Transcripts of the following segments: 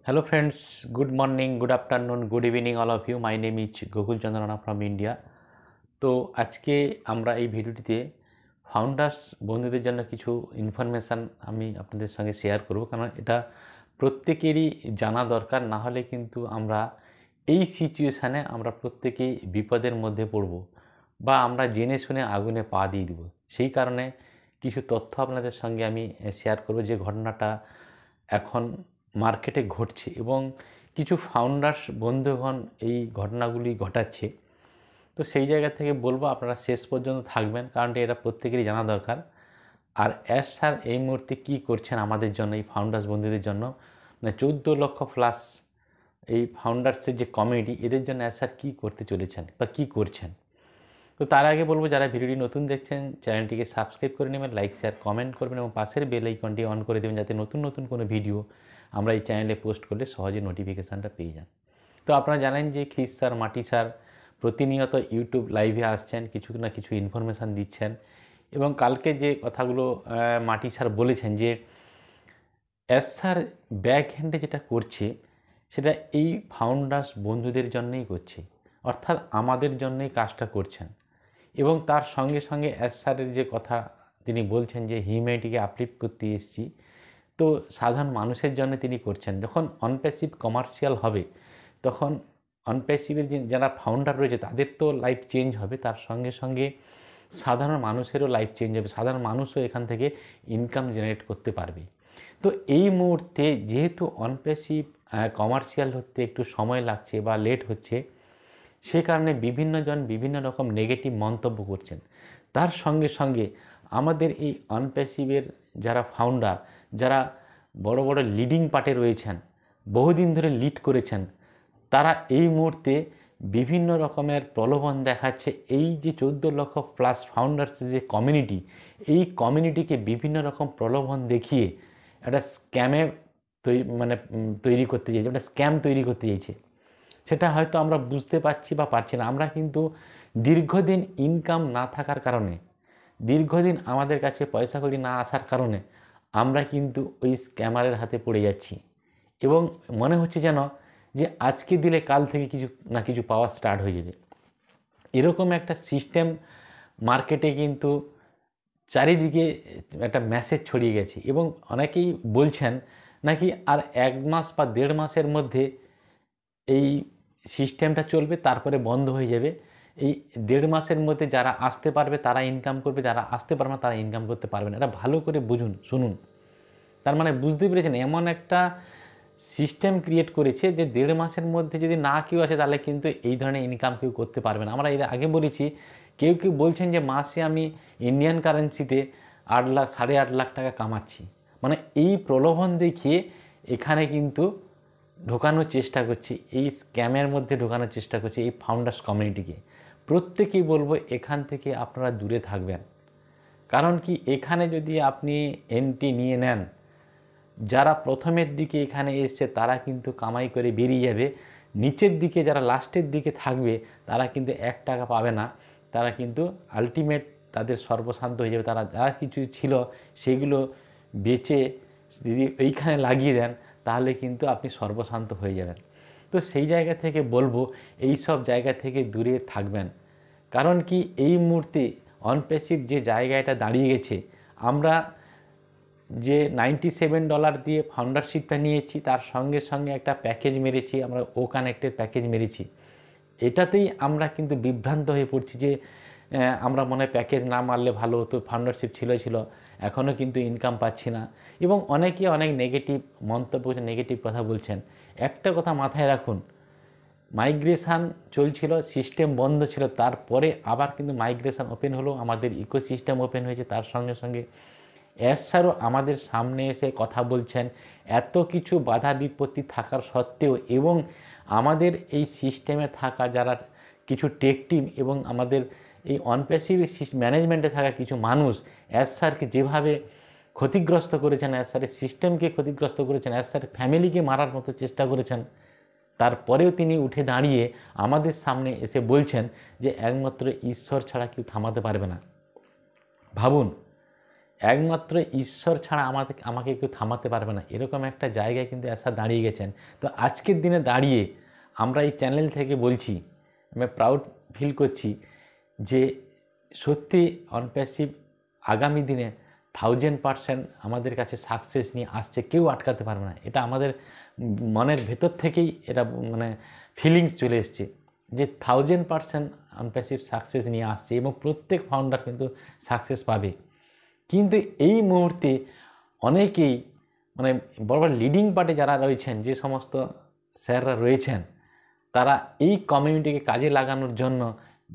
Hello friends, good morning, good afternoon, good evening all of you. My name is Gokul Chandrana from India. তো আজকে আমরা এই ভিডিওটিতে founders বন্ধুদের জন্য কিছু ইনফরমেশান আমি আপনাদের সঙ্গে শেয়ার করব, কারণ এটা প্রত্যেকেরই জানা দরকার। না হলে কিন্তু আমরা এই সিচুয়েশানে আমরা প্রত্যেকেই বিপদের মধ্যে পড়ব বা আমরা জেনে শুনে আগুনে পা দিয়ে দেব। সেই কারণে কিছু তথ্য আপনাদের সঙ্গে আমি শেয়ার করব যে ঘটনাটা এখন মার্কেটে ঘটছে এবং কিছু ফাউন্ডার্স বন্ধুগণ এই ঘটনাগুলি ঘটাচ্ছে। তো সেই জায়গা থেকে বলবো আপনারা শেষ পর্যন্ত থাকবেন, কারণ এটা প্রত্যেকেরই জানা দরকার। আর এস স্যার এই মুহূর্তে কী করছেন আমাদের জন্য, এই ফাউন্ডার্স বন্ধুদের জন্য, মানে 14 লক্ষ প্লাস এই ফাউন্ডার্সের যে কমিউনিটি, এদের জন্য এস স্যার কী করতে চলেছেন বা কী করছেন। তো তার আগে বলবো, যারা ভিডিওটি নতুন দেখছেন চ্যানেলটিকে সাবস্ক্রাইব করে নেবেন, লাইক শেয়ার কমেন্ট করবেন এবং পাশের বেল আইকনটি অন করে দেবেন, যাতে নতুন নতুন কোনো ভিডিও আমরা এই চ্যানেলে পোস্ট করলে সহজে নোটিফিকেশানটা পেয়ে যান। তো আপনারা জানেন যে খ্রিস স্যার, মাটি স্যার প্রতিনিয়ত ইউটিউব লাইভে আসছেন, কিছু না কিছু ইনফরমেশান দিচ্ছেন। এবং কালকে যে কথাগুলো মাটি স্যার বলেছেন যে এস স্যার ব্যাক হ্যান্ডে যেটা করছে সেটা এই ফাউন্ডার্স বন্ধুদের জন্যই করছে, অর্থাৎ আমাদের জন্যই কাজটা করছেন। এবং তার সঙ্গে সঙ্গে এস স্যারের যে কথা তিনি বলছেন যে হিউম্যানিটিকে আপলিফ্ট করতে এসেছি, তো সাধারণ মানুষের জন্য তিনি করছেন। যখন অনপ্যাসিভ কমার্শিয়াল হবে তখন অনপ্যাসিভের যে যারা ফাউন্ডার রয়েছে তাদের তো লাইফ চেঞ্জ হবে, তার সঙ্গে সঙ্গে সাধারণ মানুষেরও লাইফ চেঞ্জ হবে, সাধারণ মানুষও এখান থেকে ইনকাম জেনারেট করতে পারবে। তো এই মুহূর্তে যেহেতু অনপ্যাসিভ কমার্শিয়াল হতে একটু সময় লাগছে বা লেট হচ্ছে, সে কারণে বিভিন্নজন বিভিন্ন রকম নেগেটিভ মন্তব্য করছেন। তার সঙ্গে সঙ্গে আমাদের এই অনপ্যাসিভের যারা ফাউন্ডার, যারা বড় বড় লিডিং পার্টে রয়েছেন, বহুদিন ধরে লিড করেছেন, তারা এই মুহূর্তে বিভিন্ন রকমের প্রলোভন দেখাচ্ছে। এই যে 14 লক্ষ প্লাস ফাউন্ডার্সের যে কমিউনিটি, এই কমিউনিটিকে বিভিন্ন রকম প্রলোভন দেখিয়ে একটা স্ক্যামে তৈরি করতে চাইছে, একটা স্ক্যাম তৈরি করতে চাইছে। সেটা হয়তো আমরা বুঝতে পারছি বা পারছি না। আমরা কিন্তু দীর্ঘদিন ইনকাম না থাকার কারণে, দীর্ঘদিন আমাদের কাছে পয়সাকড়ি না আসার কারণে আমরা কিন্তু ওই স্ক্যামারের হাতে পড়ে যাচ্ছি এবং মনে হচ্ছে যেন যে আজকে দিলে কাল থেকে কিছু না কিছু পাওয়া স্টার্ট হয়ে যাবে। এরকম একটা সিস্টেম মার্কেটে কিন্তু চারিদিকে একটা মেসেজ ছড়িয়ে গেছে এবং অনেকেই বলছেন নাকি আর 1 মাস বা 1.5 মাসের মধ্যে এই সিস্টেমটা চলবে, তারপরে বন্ধ হয়ে যাবে। এই 1.5 মাসের মধ্যে যারা আসতে পারবে তারা ইনকাম করবে, যারা আসতে পারবে না তারা ইনকাম করতে পারবে না। এটা ভালো করে বুঝুন, শুনুন। তার মানে বুঝতে পেরেছেন, এমন একটা সিস্টেম ক্রিয়েট করেছে যে 1.5 মাসের মধ্যে যদি না কেউ আসে তাহলে কিন্তু এই ধরনের ইনকাম কেউ করতে পারবে না। আমরা এর আগে বলেছি, কেউ কেউ বলছেন যে মাসে আমি ইন্ডিয়ান কারেন্সিতে 8 লাখ 8.5 লাখ টাকা কামাচ্ছি। মানে এই প্রলোভন দেখিয়ে এখানে কিন্তু ঢোকানোর চেষ্টা করছি, এই স্ক্যামের মধ্যে ঢোকানোর চেষ্টা করছি এই ফাউন্ডার্স কমিউনিটিকে। প্রত্যেকেই বলবো এখান থেকে আপনারা দূরে থাকবেন। কারণ কি, এখানে যদি আপনি এন্ট্রি নিয়ে নেন, যারা প্রথমের দিকে এখানে এসছে তারা কিন্তু কামাই করে বেরিয়ে যাবে। নিচের দিকে যারা লাস্টের দিকে থাকবে তারা কিন্তু 1 টাকা পাবে না, তারা কিন্তু আলটিমেট তাদের সর্বশান্ত হয়ে যাবে। তারা যা কিছু ছিল সেগুলো বেচে যদি এইখানে লাগিয়ে দেন তাহলে কিন্তু আপনি সর্বশান্ত হয়ে যাবেন। তো সেই জায়গা থেকে বলবো এই সব জায়গা থেকে দূরে থাকবেন। কারণ কি, এই মুহূর্তে অনপ্যাসিভ যে জায়গাটা দাঁড়িয়ে গেছে, আমরা যে $97 দিয়ে ফাউন্ডারশিপটা নিয়েছি, তার সঙ্গে সঙ্গে একটা প্যাকেজ মেরেছি, আমরা ও কানেক্টের প্যাকেজ মেরেছি। এটাতেই আমরা কিন্তু বিভ্রান্ত হয়ে পড়ছি যে আমরা মনে হয় প্যাকেজ না মারলে ভালো হতো, ফাউন্ডারশিপ ছিল, এখনও কিন্তু ইনকাম পাচ্ছি না। এবং অনেকে অনেক নেগেটিভ মন্তব্য করছেন, নেগেটিভ কথা বলছেন। একটা কথা মাথায় রাখুন, মাইগ্রেশান চলছিল, সিস্টেম বন্ধ ছিল, তারপরে আবার কিন্তু মাইগ্রেশান ওপেন হলো, আমাদের ইকোসিস্টেম ওপেন হয়েছে। তার সঙ্গে সঙ্গে এস স্যারও আমাদের সামনে এসে কথা বলছেন, এত কিছু বাধা বিপত্তি থাকার সত্ত্বেও, এবং আমাদের এই সিস্টেমে থাকা যারা কিছু টেক টিম এবং আমাদের এই অনপ্যাসিভ ম্যানেজমেন্টে থাকা কিছু মানুষ এস স্যারকে যেভাবে ক্ষতিগ্রস্ত করেছেন, এস স্যারের সিস্টেমকে ক্ষতিগ্রস্ত করেছেন, এস স্যারের ফ্যামিলিকে মারার মতো চেষ্টা করেছেন, তারপরেও তিনি উঠে দাঁড়িয়ে আমাদের সামনে এসে বলছেন যে একমাত্র ঈশ্বর ছাড়া কেউ থামাতে পারবে না। ভাবুন, একমাত্র ঈশ্বর ছাড়া আমাকে কেউ থামাতে পারবে না, এরকম একটা জায়গায় কিন্তু এসে দাঁড়িয়ে গেছেন। তো আজকের দিনে দাঁড়িয়ে আমরা এই চ্যানেল থেকে বলছি, আমি প্রাউড ফিল করছি যে সত্যি অনপ্যাসিভ আগামী দিনে 1000% আমাদের কাছে সাকসেস নিয়ে আসছে, কেউ আটকাতে পারবে না। এটা আমাদের মনের ভেতর থেকেই এটা মানে ফিলিংস চলে এসছে যে 1000% অনপ্যাসিভ সাকসেস নিয়ে আসছে এবং প্রত্যেক ফাউন্ডার কিন্তু সাকসেস পাবে। কিন্তু এই মুহূর্তে অনেকেই মানে বড় বড় লিডিং পার্টে যারা রয়েছেন, যে সমস্ত স্যাররা রয়েছেন, তারা এই কমিউনিটিকে কাজে লাগানোর জন্য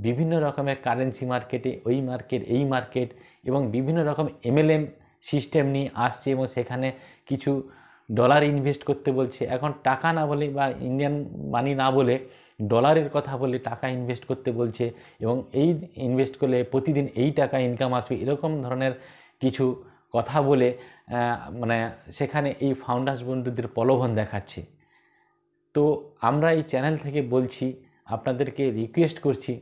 বিভিন্ন রকমের কারেন্সি মার্কেটে, ওই মার্কেট এই মার্কেট এবং বিভিন্ন রকম MLM সিস্টেম নিয়ে আসছে এবং সেখানে কিছু ডলার ইনভেস্ট করতে বলছে। এখন টাকা না বলে বা ইন্ডিয়ান মানি না বলে ডলারের কথা বলে টাকা ইনভেস্ট করতে বলছে এবং এই ইনভেস্ট করলে প্রতিদিন এই টাকা ইনকাম আসবে, এরকম ধরনের কিছু কথা বলে মানে সেখানে এই ফাউন্ডার্স বন্ধুদের প্রলোভন দেখাচ্ছে। তো আমরা এই চ্যানেল থেকে বলছি, আপনাদেরকে রিকোয়েস্ট করছি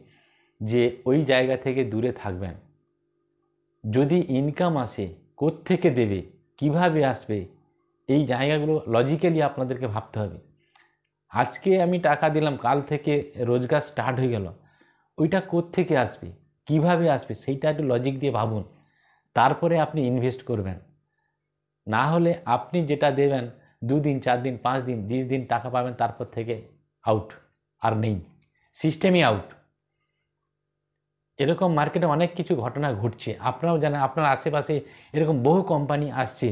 যে ওই জায়গা থেকে দূরে থাকবেন। যদি ইনকাম আসে কোত্থেকে দেবে, কিভাবে আসবে, এই জায়গাগুলো লজিক্যালি আপনাদেরকে ভাবতে হবে। আজকে আমি টাকা দিলাম, কাল থেকে রোজগার স্টার্ট হয়ে গেল, ওইটা কোত্থেকে আসবে, কিভাবে আসবে, সেইটা একটু লজিক দিয়ে ভাবুন, তারপরে আপনি ইনভেস্ট করবেন। না হলে আপনি যেটা দেবেন 2 দিন 4 দিন 5 দিন 20 দিন টাকা পাবেন, তারপর থেকে আউট, আর নেই, সিস্টেমই আউট। এরকম মার্কেটে অনেক কিছু ঘটনা ঘটছে, আপনারাও জানেন, আপনার আশেপাশে এরকম বহু কোম্পানি আসছে,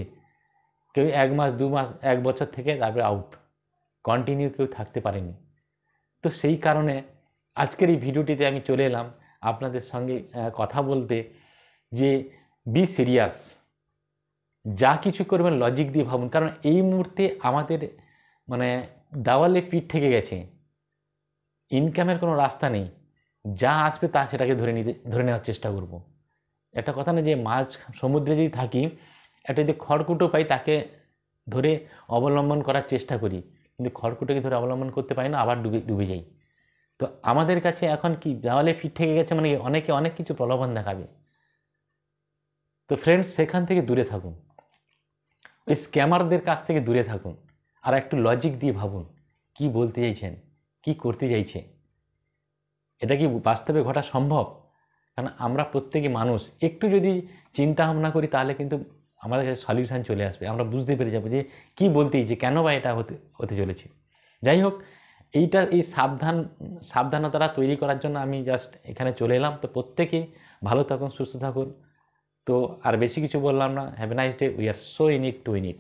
কেউ 1 মাস 2 মাস 1 বছর থেকে তারপরে আউট, কন্টিনিউ কেউ থাকতে পারেনি। তো সেই কারণে আজকের এই ভিডিওটিতে আমি চলে এলাম আপনাদের সঙ্গে কথা বলতে যে বি সিরিয়াস, যা কিছু করবেন লজিক দিয়ে ভাবুন। কারণ এই মুহূর্তে আমাদের মানে দেওয়ালে পিঠ থেকে গেছে, ইনকামের কোনো রাস্তা নেই, যা আসবে তা সেটাকে ধরে নেওয়ার চেষ্টা করব। একটা কথা না যে মাছ সমুদ্রে যদি থাকি, একটা যদি খড়কুটো পাই তাকে ধরে অবলম্বন করার চেষ্টা করি, কিন্তু খড়কুটোকে ধরে অবলম্বন করতে পারি না, আবার ডুবে যাই। তো আমাদের কাছে এখন কি দেওয়ালে পিঠ থেকে গেছে, মানে অনেকে অনেক কিছু প্রলোভন দেখাবে। তো ফ্রেন্ডস, সেখান থেকে দূরে থাকুন, ওই স্ক্যামারদের কাছ থেকে দূরে থাকুন, আর একটু লজিক দিয়ে ভাবুন কি বলতে চাইছেন, কি করতে চাইছে, এটা কি বাস্তবে ঘটা সম্ভব? কারণ আমরা প্রত্যেকে মানুষ, একটু যদি চিন্তা ভাবনা করি তাহলে কিন্তু আমাদের কাছে সলিউশন চলে আসবে, আমরা বুঝতে পেরে যাবো যে কি বলতে চাইছে, কেন বা এটা হতে চলেছে। যাই হোক, এই সাবধানতাটা তৈরি করার জন্য আমি জাস্ট এখানে চলে এলাম। তো প্রত্যেকেই ভালো থাকুন, সুস্থ থাকুন। তো আর বেশি কিছু বললাম না। Have a nice day. We are so in it to win it.